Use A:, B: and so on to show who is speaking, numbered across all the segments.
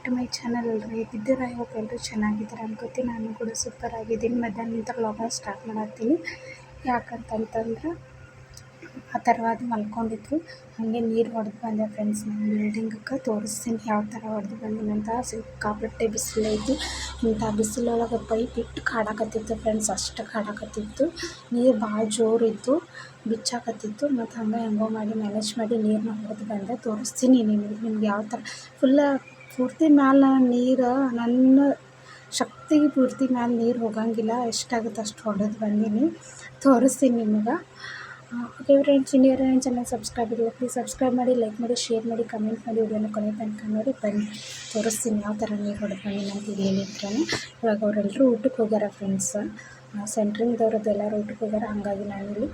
A: To my channel. ಅಲ್ರಿ ಹೇಗಿದ್ದೀರಾ? ಇವಾಗ ಎಲ್ಲರೂ ಚೆನ್ನಾಗಿದ್ದಾರೆ ಅನ್ಕೋತೀನಿ. ನಾನು ಕೂಡ ಸೂಪರ್ ಆಗಿದ್ದೀನಿ. ಮಧ್ಯಾಹ್ನದಿಂದ ವ್ಲಾಗ್ನ ಸ್ಟಾರ್ಟ್ ಮಾಡತ್ತೀನಿ. ಯಾಕಂತಂತಂದ್ರೆ ಆ ಥರವಾದ ಮಲ್ಕೊಂಡಿದ್ರು ಹಾಗೆ ನೀರು ಹೊಡೆದು ಬಂದೆ ಫ್ರೆಂಡ್ಸ್. ನಾನು ಬಿಲ್ಡಿಂಗಕ್ಕೆ ತೋರಿಸ್ತೀನಿ ಯಾವ ಥರ ಹೊಡೆದು ಬಂದಿನಂತ. ಸಿಕ್ಕಾಪಟ್ಟೆ ಬಿಸಿಲು ಐತಿ. ಇಂಥ ಬಿಸಿಲೊಳಗೆ ಪೈಪ್ ಇಟ್ಟು ಕಾಡಾಕತ್ತಿತ್ತು ಫ್ರೆಂಡ್ಸ್. ಅಷ್ಟು ಕಾಡಾಕತ್ತಿತ್ತು. ನೀರು ಭಾಳ ಜೋರಿತ್ತು, ಬಿಚ್ಚಾಕತ್ತಿತ್ತು. ಮತ್ತು ಹಂಗೆ ಹೆಂಗೋ ಮಾಡಿ ಮ್ಯಾನೇಜ್ ಮಾಡಿ ನೀರನ್ನ ಹೊಡೆದು ಬಂದೆ. ತೋರಿಸ್ತೀನಿ ನಿಮ್ಗೆ ಯಾವ ಥರ ಪೂರ್ತಿ ಮ್ಯಾಲೆ ನೀರು ನನ್ನ ಶಕ್ತಿಗೆ ಪೂರ್ತಿ ಮ್ಯಾಲೆ ನೀರು ಹೋಗಂಗಿಲ್ಲ. ಎಷ್ಟಾಗುತ್ತೆ ಅಷ್ಟು ಹೊಡೆದು ಬಂದೀನಿ. ತೋರಿಸ್ತೀನಿ ನಿಮಗೆ. ಓಕೆ ಫ್ರೆಂಡ್ಸ್, ಇನ್ನೂ ನನ್ನ ಚಾನಲ್ ಸಬ್ಸ್ಕ್ರೈಬ್ ಇಲ್ಲ ಪ್ಲೀಸ್ ಸಬ್ಸ್ಕ್ರೈಬ್ ಮಾಡಿ, ಲೈಕ್ ಮಾಡಿ, ಶೇರ್ ಮಾಡಿ, ಕಮೆಂಟ್ ಮಾಡಿ. ವಿಡಿಯೋನ ಕೊನೆ ತನಕ ನೋಡಿ. ಬನ್ನಿ ತೋರಿಸ್ತೀನಿ ಯಾವ ಥರ ನೀರು ಹೊಡೆದು ಬಂದಿನಿ ಅಂತ ಹೇಳಿದ್ರೇ. ಇವಾಗ ಅವರೆಲ್ಲರೂ ಊಟಕ್ಕೆ ಹೋಗ್ಯಾರ ಫ್ರೆಂಡ್ಸ್. ಸೆಂಟ್ರಿಂಗ್ದವ್ರದ್ದು ಎಲ್ಲರೂ ಊಟಕ್ಕೆ ಹೋಗ್ಯಾರ. ಹಾಗಾಗಿ ನಾನಿಲ್ಲಿ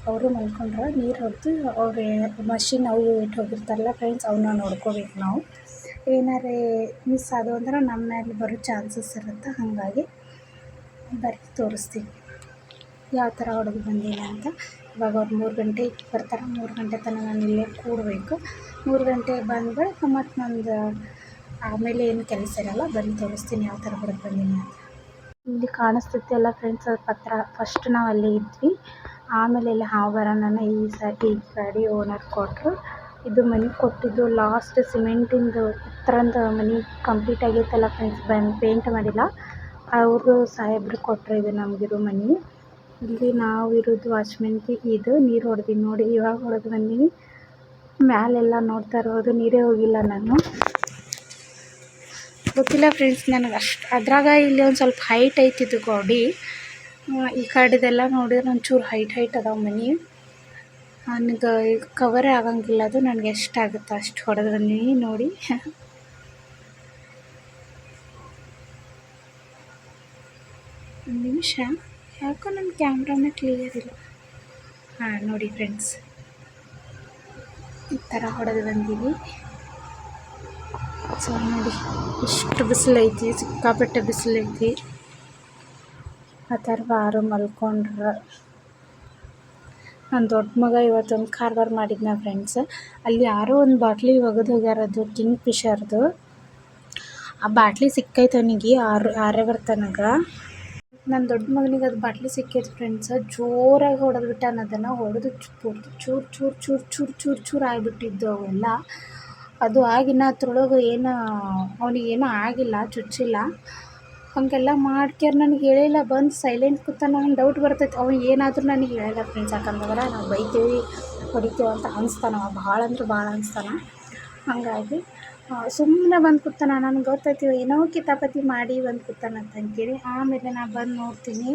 A: ಅವರು ಮಲ್ಕೊಂಡ್ರೆ ನೀರು ಹೊಡೆದು ಅವ್ರು ಮಷಿನ್ ಅವು ಇಟ್ಟು ಹೋಗಿರ್ತಾರಲ್ಲ ಫ್ರೆಂಡ್ಸ್, ಅವನ್ನ ನೋಡ್ಕೋಬೇಕು ನಾವು. ಏನಾರೇ ಮಿಸ್ ಆದವು ಅಂದ್ರೆ ನಮ್ಮ ಮೇಲೆ ಬರೋ ಚಾನ್ಸಸ್ ಇರುತ್ತೆ. ಹಾಗಾಗಿ ಬರ್ರಿ ತೋರಿಸ್ತೀನಿ ಯಾವ ಥರ ಹೊಡೆದು ಬಂದೀನಿ ಅಂತ. ಇವಾಗ ಅವ್ರು 3 ಗಂಟೆಗೆ ಬರ್ತಾರೆ. 3 ಗಂಟೆ ತನಕ ನಾನು ಇಲ್ಲೇ ಕೂಡಬೇಕು. 3 ಗಂಟೆಗೆ ಬಂದರೆ ಮತ್ತು ನಂದು ಆಮೇಲೆ ಏನು ಕೆಲಸ ಇರೋಲ್ಲ. ಬನ್ನಿ ತೋರಿಸ್ತೀನಿ ಯಾವ ಥರ ಹೊಡೆದು ಬಂದೀನಿ ಅಂತ. ಇಲ್ಲಿ ಕಾಣಿಸ್ತೈತಿ ಎಲ್ಲ ಫ್ರೆಂಡ್ಸ್ ಪತ್ರ. ಫಸ್ಟ್ ನಾವು ಅಲ್ಲೇ ಇದ್ವಿ. ಆಮೇಲೆ ಇಲ್ಲಿ ಹಾವು ಬರೋಣ ಈ ಗಾಡಿ ಓನರ್ ಕೊಟ್ಟರು. ಇದು ಮನೆ ಕೊಟ್ಟಿದ್ದು ಲಾಸ್ಟ್ ಸಿಮೆಂಟಿಂದು ಎತ್ತರಂದು ಮನೆ ಕಂಪ್ಲೀಟ್ ಆಗೈತಲ್ಲ ಫ್ರೆಂಡ್ಸ್. ಪೇಂಟ್ ಮಾಡಿಲ್ಲ. ಅವರು ಸಾಹೇಬ್ರು ಕೊಟ್ಟರು ಇದು ನಮಗಿರೋ ಮನೆ. ಇಲ್ಲಿ ನಾವು ಇರೋದು ವಾಚ್ಮೆನ್ಗೆ. ಇದು ನೀರು ಹೊಡೆದೀನಿ ನೋಡಿ. ಇವಾಗ ಹೊಡೆದು ಬಂದೀನಿ. ಮ್ಯಾಲೆಲ್ಲ ನೋಡ್ತಾ ಇರೋದು ನೀರೇ ಹೋಗಿಲ್ಲ. ನಾನು ಗೊತ್ತಿಲ್ಲ ಫ್ರೆಂಡ್ಸ್ ನನಗೆ ಅಷ್ಟು. ಅದ್ರಾಗ ಇಲ್ಲಿ ಒಂದು ಸ್ವಲ್ಪ ಹೈಟ್ ಐತಿದ್ದು ಗಾಡಿ. ಈ ಕಡೆದೆಲ್ಲ ನೋಡಿದ್ರೆ ಒಂಚೂರು ಹೈಟ್ ಅದಾವ ಮನೆ. ನನಗೆ ಕವರೇ ಆಗಂಗಿಲ್ಲ ಅದು. ನನಗೆ ಎಷ್ಟಾಗುತ್ತೆ ಅಷ್ಟು ಹೊಡೆದು ಬಂದೀನಿ ನೋಡಿ. ಒಂದು ನಿಮಿಷ, ಯಾಕೋ ನನ್ನ ಕ್ಯಾಮ್ರಾನೇ ಕ್ಲಿಯರ್ ಇಲ್ಲ. ಹಾಂ ನೋಡಿ ಫ್ರೆಂಡ್ಸ್, ಈ ಥರ ಹೊಡೆದು ಬಂದೀವಿ. ಸೊ ನೋಡಿ ಎಷ್ಟು ಬಿಸಿಲೈತಿ, ಸಿಕ್ಕಾಪಟ್ಟೆ ಬಿಸಿಲೈತಿ. ಆ ಥರ ಯಾರು ಮಲ್ಕೊಂಡ್ರೆ. ನನ್ನ ದೊಡ್ಡ ಮಗ ಇವತ್ತೊಂದು ಕಾರ್ಬಾರ್ ಮಾಡಿದ್ನ ಫ್ರೆಂಡ್ಸ್. ಅಲ್ಲಿ ಯಾರೋ ಒಂದು ಬಾಟ್ಲಿ ಒಗೆದು ಹೋಗ್ಯಾರದು ಕಿಂಗ್ ಫಿಶರ್ದು. ಆ ಬಾಟ್ಲಿ ಸಿಕ್ಕೈತೆ ಅವನಿಗೆ ಆರ್ಯವ್ರ ತನಕ. ನನ್ನ ದೊಡ್ಡ ಮಗನಿಗೆ ಅದು ಬಾಟ್ಲಿ ಸಿಕ್ಕೈತೆ ಫ್ರೆಂಡ್ಸ್. ಜೋರಾಗಿ ಹೊಡೆದು ಬಿಟ್ಟಾನ. ಅದನ್ನು ಹೊಡೆದು ಪೂರ್ತಿ ಚೂರು ಆಗಿಬಿಟ್ಟಿದ್ದು ಅವೆಲ್ಲ. ಅದು ಆಗಿನ ಅದ್ರೊಳಗೆ ಅವನಿಗೇನೂ ಆಗಿಲ್ಲ, ಚುಚ್ಚಿಲ್ಲ. ಹಾಗೆಲ್ಲ ಮಾಡ್ಕ್ಯಾರ ನನಗೆ ಹೇಳಿಲ್ಲ. ಬಂದು ಸೈಲೆಂಟ್ ಕೂತಾನ. ನಂಗೆ ಡೌಟ್ ಬರ್ತೈತೆ ಅವ್ನು ಏನಾದರೂ ನನಗೆ ಹೇಳಿಲ್ಲ ಫ್ರೆಂಡ್ಸ್. ಯಾಕಂದ್ರೆ ನಾವು ಬೈತೀವಿ ಹೊಡಿತೀವಿ ಅಂತ ಅನಿಸ್ತಾನ. ಭಾಳ ಅಂದ್ರೆ ಭಾಳ ಅನಿಸ್ತಾನ. ಹಾಗಾಗಿ ಸುಮ್ಮನೆ ಬಂದು ಕೂತಾನ. ನನಗೆ ಗೊತ್ತೈತಿ ಏನೋ ಕಿತಾಪತಿ ಮಾಡಿ ಬಂದು ಕೂತಾನ ಅಂತಂತೇಳಿ. ಆಮೇಲೆ ನಾನು ಬಂದು ನೋಡ್ತೀನಿ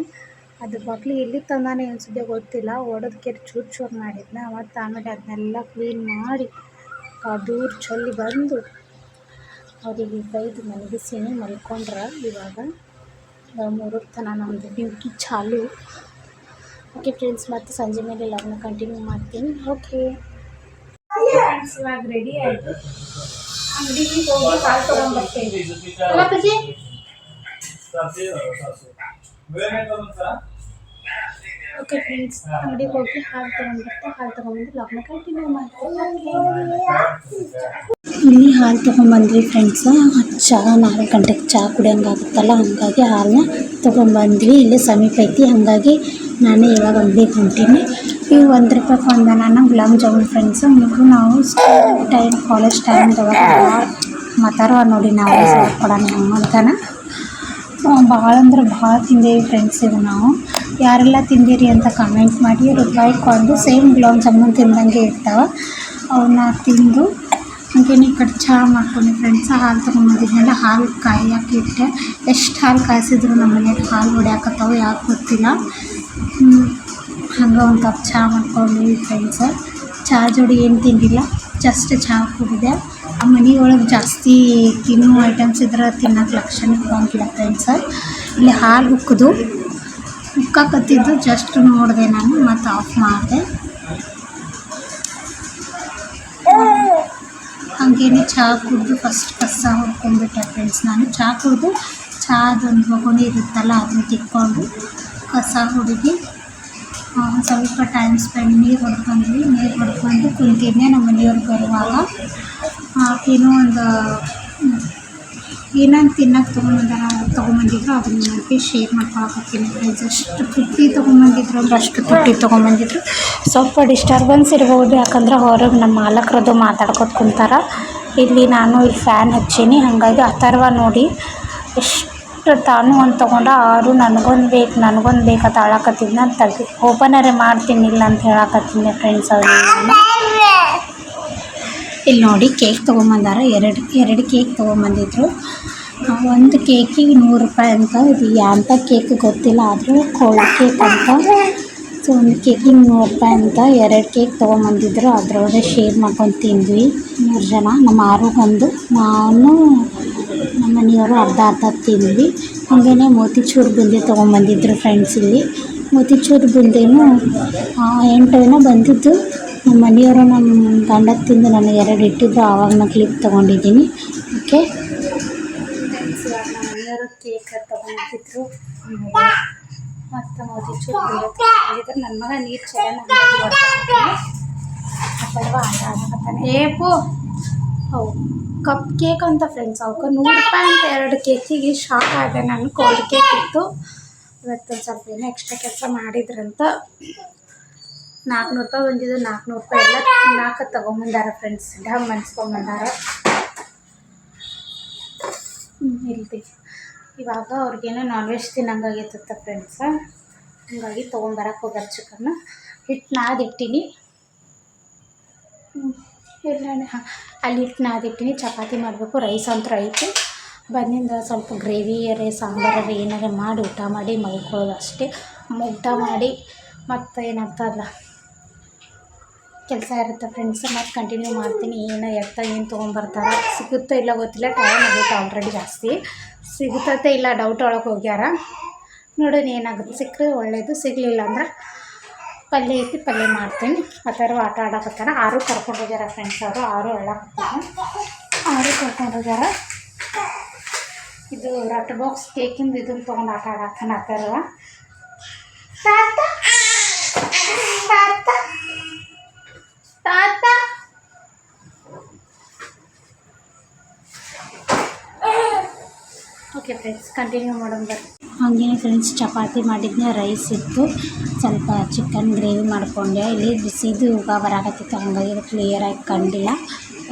A: ಅದು ಬಾಟ್ಲಿ ಎಲ್ಲಿ ತಂದಾನೆ ಅನಿಸಿದೆ ಗೊತ್ತಿಲ್ಲ. ಹೊಡೆದಕ್ಕೆ ಚೂರು ಮಾಡಿದ್ನ. ಮತ್ತು ಆಮೇಲೆ ಅದನ್ನೆಲ್ಲ ಕ್ಲೀನ್ ಮಾಡಿ ದೂರ ಚೊಲ್ಲಿ ಬಂದು ಅವರಿಗೆ ಬೈದು ಮಲಗಿಸೀನಿ. ಮಲ್ಕೊಂಡ್ರೆ ಇವಾಗ 3 ತನಕ ನಮ್ಮದು ಡ್ಯೂಟಿ ಚಾಲು. ಓಕೆ ಫ್ರೆಂಡ್ಸ್, ಮತ್ತು ಸಂಜೆ ಮೇಲೆ ಲಾಗ್ನ ಕಂಟಿನ್ಯೂ ಮಾಡ್ತೀನಿ. ಓಕೆ ಫ್ರೆಂಡ್ಸ್, ಇವಾಗ ರೆಡಿ ಆಯಿತು. ಅಂಗಡಿಗೆ ಹೋಗಿ ಹಾಲು ತೊಗೊಂಡ್ಬರ್ತೇನೆ. ಓಕೆ ಫ್ರೆಂಡ್ಸ್, ಅಂಗಡಿಗೆ ಹೋಗಿ ಹಾಲು ತೊಗೊಂಡ್ಬಂದು ಲಾಗ್ನ ಕಂಟಿನ್ಯೂ ಮಾಡ್ತೀನಿ. ಇಲ್ಲಿ ಹಾಲು ತೊಗೊಂಬಂದ್ವಿ ಫ್ರೆಂಡ್ಸ್. ಚಹಾ 4 ಗಂಟೆಗೆ ಚಹಾ ಕುಡಿಯೋಂಗಾಗುತ್ತಲ್ಲ, ಹಾಗಾಗಿ ಹಾಲನ್ನ ತೊಗೊಂಬಂದ್ವಿ. ಇಲ್ಲಿ ಸಮೀಪ ಐತಿ. ಹಾಗಾಗಿ ನಾನೇ ಇವಾಗ ಅಂಗಡಿಗೆ ಹೊಂಟೀನಿ. ಇವು 1 ರೂಪಾಯಿ ಒಂದನ ಗುಲಾಬ್ ಜಾಮೂನ್ ಫ್ರೆಂಡ್ಸ್. ಮುಗಿದು ನಾವು ಸ್ಕೂಲ್ ಟೈಮ್ ಕಾಲೇಜ್ ಟೈಮ್ದಾಗ ಮಾತಾಡುವ ನೋಡಿ. ನಾವು ಕೊಡೋಣ ಹೆಂಗೆ ಅಂತಾನೆ ಭಾಳ ಅಂದ್ರೆ ಭಾಳ ತಿಂದೇವಿ ಫ್ರೆಂಡ್ಸ್. ಇವು ನಾವು ಯಾರೆಲ್ಲ ತಿಂದಿರಿ ಅಂತ ಕಮೆಂಟ್ ಮಾಡಿ. ರುಬ್ಬಾಯ್ಕೊಂಡು ಸೇಮ್ ಗುಲಾಬ್ ಜಾಮೂನ್ ತಿಂದಂಗೆ ಇರ್ತಾವೆ. ಅವನ್ನ ತಿಂದು ಹಾಗೇನೆ ಈ ಕಡೆ ಚಹಾ ಮಾಡ್ಕೊಂಡು ಫ್ರೆಂಡ್ಸ್. ಹಾಲು ತೊಗೊಂಬಂದಿದ್ನೆಲ್ಲ ಹಾಲು ಕಾಯಕ್ಕೆ ಇಟ್ಟೆ. ಎಷ್ಟು ಹಾಲು ಕಾಯಿಸಿದ್ರು ನಮ್ಮ ಮನೇಲಿ ಹಾಲು ಹೊಡ್ಯಾಕತ್ತಾವೆ, ಯಾಕೆ ಗೊತ್ತಿಲ್ಲ. ಹಂಗೆ ಒಂದು ಕಪ್ ಚಹಾ ಮಾಡ್ಕೊಂಡ್ವಿ ಫ್ರೆಂಡ್ಸ್. ಚಹಾ ಜೋಡಿ ಏನು ತಿಂದಿಲ್ಲ, ಜಸ್ಟ್ ಚಹಾ ಕುಡಿದೆ. ಆ ಮನೆಯೊಳಗೆ ಜಾಸ್ತಿ ತಿನ್ನೋ ಐಟಮ್ಸ್ ಇದ್ರೆ ತಿನ್ನೋಕೆ ಲಕ್ಷಣ ಇಟ್ಕೊಂಗಿಲ್ಲ ಫ್ರೆಂಡ್ಸ್. ಇಲ್ಲಿ ಹಾಲು ಉಕ್ಕಾಕತ್ತಿದ್ದು ಜಸ್ಟ್ ನೋಡಿದೆ ನಾನು, ಮತ್ತು ಆಫ್ ಮಾಡಿದೆ. ಹಾಗೇನೆ ಚಹಾ ಕುಡಿದು ಫಸ್ಟ್ ಕಸ ಹೊಡ್ಕೊಂಡ್ಬಿಟ್ಟೆ ಫ್ರೆಂಡ್ಸ್. ನಾನು ಚಹಾ ಕುಡಿದು ಚಹಾದೊಂದು ಬೊಗಣಿ ಇರುತ್ತಲ್ಲ ಅದನ್ನು ತಿಕ್ಕೊಂಡು ಕಸ ಹೊಡೆದು ಸ್ವಲ್ಪ ಟೈಮ್ ಸ್ಪೆಂಡ್ ನೀರು ಹೊಡ್ಕೊಂಡು ಕುಂತಿದ್ದೆ. ನಮ್ಮ ಮನೆಯವ್ರು ಬರುವಾಗ ಏನೋ ಒಂದು ಏನೇನು ತಿನ್ನೋಕೆ ತೊಗೊಂಬಂದಿದ್ರು ಅದನ್ನ ಮಾಡಿ ಶೇರ್ ಮಾಡ್ಕೊಳಕತ್ತೀನಿ ಫ್ರೆಂಡ್ಸ್. ಅಷ್ಟು ತುಟ್ಟಿ ತೊಗೊಂಬಂದಿದ್ರು ಅಂದ್ರೆ ಅಷ್ಟು ತುಟ್ಟಿ ತೊಗೊಂಬಂದಿದ್ರು. ಸ್ವಲ್ಪ ಡಿಸ್ಟರ್ಬೆನ್ಸ್ ಇರ್ಬೋದು, ಯಾಕಂದ್ರೆ ಹೊರಗೆ ನಮ್ಮ ಮಾಲಕರದು ಮಾತಾಡ್ಕೊತ ಕುಂತಾರ. ಇಲ್ಲಿ ನಾನು ಇಲ್ಲಿ ಫ್ಯಾನ್ ಹಚ್ಚೀನಿ, ಹಾಗಾಗಿ ಅಥರ್ವ ನೋಡಿ ಎಷ್ಟು ತಾನು ಒಂದು ತೊಗೊಂಡ, ಆರು ನನಗೊಂದು ಬೇಕು ಅಂತ ಹೇಳಕತ್ತಿದ್ನ. ತೆಗಿ ಓಪನರೇ ಮಾಡ್ತೀನಿ ಇಲ್ಲ ಅಂತ ಹೇಳಕತ್ತೀನಿ ಫ್ರೆಂಡ್ಸ್. ಅವ್ರಿಗೆ ಇಲ್ಲಿ ನೋಡಿ ಕೇಕ್ ತೊಗೊಂಬಂದಾರ, ಎರಡು ಕೇಕ್ ತೊಗೊಂಬಂದಿದ್ರು. ಒಂದು ಕೇಕಿಗೆ 100 ರೂಪಾಯಿ ಅಂತ. ಇದು ಯಾಂತ ಕೇಕ್ ಗೊತ್ತಿಲ್ಲ, ಆದರೂ ಕೋಳಿ ಕೇಕ್ ಅಂತ. ಸೊ ಒಂದು ಕೇಕಿಗೆ 100 ರೂಪಾಯಿ ಅಂತ. 2 ಕೇಕ್ ತೊಗೊಂಬಂದಿದ್ರು, ಅದರೊಳಗೆ ಶೇರ್ ಮಾಡ್ಕೊಂಡು ತಿಂದ್ವಿ 3 ಜನ. ನಮ್ಮ ಆರುಗೊಂದು, ನಾನು ನಮ್ಮ ಮನೆಯವರು ಅರ್ಧ ತಿಂದ್ವಿ. ಹಾಗೆಯೇ ಮೋತಿಚೂರ್ ಬುಂದಿ ತೊಗೊಂಬಂದಿದ್ರು ಫ್ರೆಂಡ್ಸ್. ಇಲ್ಲಿ ಮೋತಿಚೂರ್ ಬುಂದಿನೂ 8 ಏನೋ ಬಂದಿದ್ದು. ನಮ್ಮ ಮನೆಯವರು ನಮ್ಮ ಗಂಡ ತಿಂದು ನನಗೆ 2 ಇಟ್ಟಿದ್ದು, ಆವಾಗ ನಾನು ಕ್ಲಿಪ್ ತೊಗೊಂಡಿದ್ದೀನಿ. ಓಕೆ ನಮ್ಮ ಮನೆಯವರು ಕೇಕ್ ತೊಗೊಂಡಿದ್ರು ಮತ್ತು ಮೋತಿಚೂರ್ ಬುಂದಿ ತೊಗೊಂಡಿದ್ರು. ನನ್ನ ಮಗ ನೀರು ಚೆನ್ನಾಗಿ ಆಟ ಆಡಕತ್ತಾನೆ. ಏಪು ಹೌದು ಕಪ್ ಕೇಕ್ ಅಂತ ಫ್ರೆಂಡ್ಸ್. ಅವಕ್ಕೆ 100 ರೂಪಾಯಿ ಅಂತ 2 ಕೇಕಿಗೆ ಶಾಕ್ ಆದೆ ನಾನು. ಕೋಲ್ಡ್ ಕೇಕ್ ಇತ್ತು. ಇವತ್ತು ಸ್ವಲ್ಪ ಏನೋ ಎಕ್ಸ್ಟ್ರಾ ಕೆಲಸ ಮಾಡಿದ್ರಂತ 400 ರೂಪಾಯಿ ಬಂದಿದ್ದು. 400 ರೂಪಾಯಿ ಎಲ್ಲ 4 ತೊಗೊಂಬಂದಾರ ಫ್ರೆಂಡ್ಸ್. ಡಮ್ ಅನ್ಸ್ಕೊಂಬಂದಾರ. ಇಲ್ದಿ ಇವಾಗ ಅವ್ರಿಗೇನೋ ನಾನ್ ವೆಜ್ ತಿನ್ನಂಗಾಗೈತತ್ತ ಫ್ರೆಂಡ್ಸ. ಹಂಗಾಗಿ ತೊಗೊಂಬರಕ್ಕೆ ಹೋಗ್ಯಾರ ಚಿಕನ್ನ. ಹಿಟ್ಟು ನಾದಿಟ್ಟಿನಿ. ಇಲ್ಲ ಅಲ್ಲಿ ಹಿಟ್ಟು ನಾದಿಟ್ಟಿನಿ, ಚಪಾತಿ ಮಾಡಬೇಕು. ರೈಸ್ ಅಂತೂ ಐತಿ. ಬಂದಿಂದ ಸ್ವಲ್ಪ ಗ್ರೇವಿಯರೇ ಸಾಂಬಾರೇ ಏನಾರೇ ಮಾಡಿ ಊಟ ಮಾಡಿ ಮಲ್ಕೊಳ್ಳೋದು ಅಷ್ಟೇ. ಊಟ ಮಾಡಿ ಮತ್ತು ಏನಾಗ್ತದಲ್ಲ ಕೆಲಸ ಇರುತ್ತೆ ಫ್ರೆಂಡ್ಸ್. ಮತ್ತು ಕಂಟಿನ್ಯೂ ಮಾಡ್ತೀನಿ. ಏನು ತೊಗೊಂಬರ್ತಾರೆ, ಸಿಗುತ್ತೋ ಇಲ್ಲ ಗೊತ್ತಿಲ್ಲ. ಟೈಮ್ ಆಗುತ್ತೆ ಆಲ್ರೆಡಿ ಜಾಸ್ತಿ. ಸಿಗುತ್ತೋ ಇಲ್ಲ ಡೌಟ್ ಒಳಗೆ ಹೋಗ್ಯಾರ. ನೋಡೋಣ ಏನಾಗುತ್ತೆ. ಸಿಕ್ಕರೆ ಒಳ್ಳೆಯದು, ಸಿಗಲಿಲ್ಲ ಅಂದ್ರೆ ಪಲ್ಯ ಐತಿ, ಪಲ್ಯ ಮಾಡ್ತೀನಿ. ಆ ಥರ ಆಟ ಆಡಕತ್ತಾರ. 6 ಕರ್ಕೊಂಡು ಹೋಗ್ಯಾರ ಫ್ರೆಂಡ್ಸ್. ಅವರು ಹೇಳಕತ್ತಾರ 6 ಕರ್ಕೊಂಡು ಹೋಗ್ಯಾರ. ಇದು ರಟ್ ಬಾಕ್ಸ್ ಕೇಕಿಂದು ಇದನ್ನು ತೊಗೊಂಡು ಆಟ ಆಡತ್ತಾನ. ಆ ಥರ ಓಕೆ ಫ್ರೆಂಡ್ಸ್, ಕಂಟಿನ್ಯೂ ಮಾಡೋಣ ಬರ್ರಿ. ಹಾಗೇನೆ ಫ್ರೆಂಡ್ಸ್, ಚಪಾತಿ ಮಾಡಿದ್ನೆ, ರೈಸ್ ಇತ್ತು, ಸ್ವಲ್ಪ ಚಿಕನ್ ಗ್ರೇವಿ ಮಾಡ್ಕೊಂಡೆ. ಇಲ್ಲಿ ಬಿಸಿದು ಉಗ ಬರಾಕತ್ತಿತ್ತು, ಹಾಗಾಗಿ ಕ್ಲಿಯರಾಗಿ ಕಂಡಿಲ್ಲ.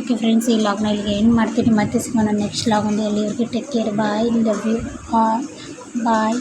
A: ಓಕೆ ಫ್ರೆಂಡ್ಸ್, ಈ ಲಾಗ್ನ ಇಲ್ಲಿಗೆ ಏನು ಮಾಡ್ತೀನಿ. ಮತ್ತೆ ಸಿಗೋಣ ನೆಕ್ಸ್ಟ್ ಲಾಗ್. ಒಂದು ಎಲ್ಲಿವರೆಗೆ take care, bye, love you all, bye.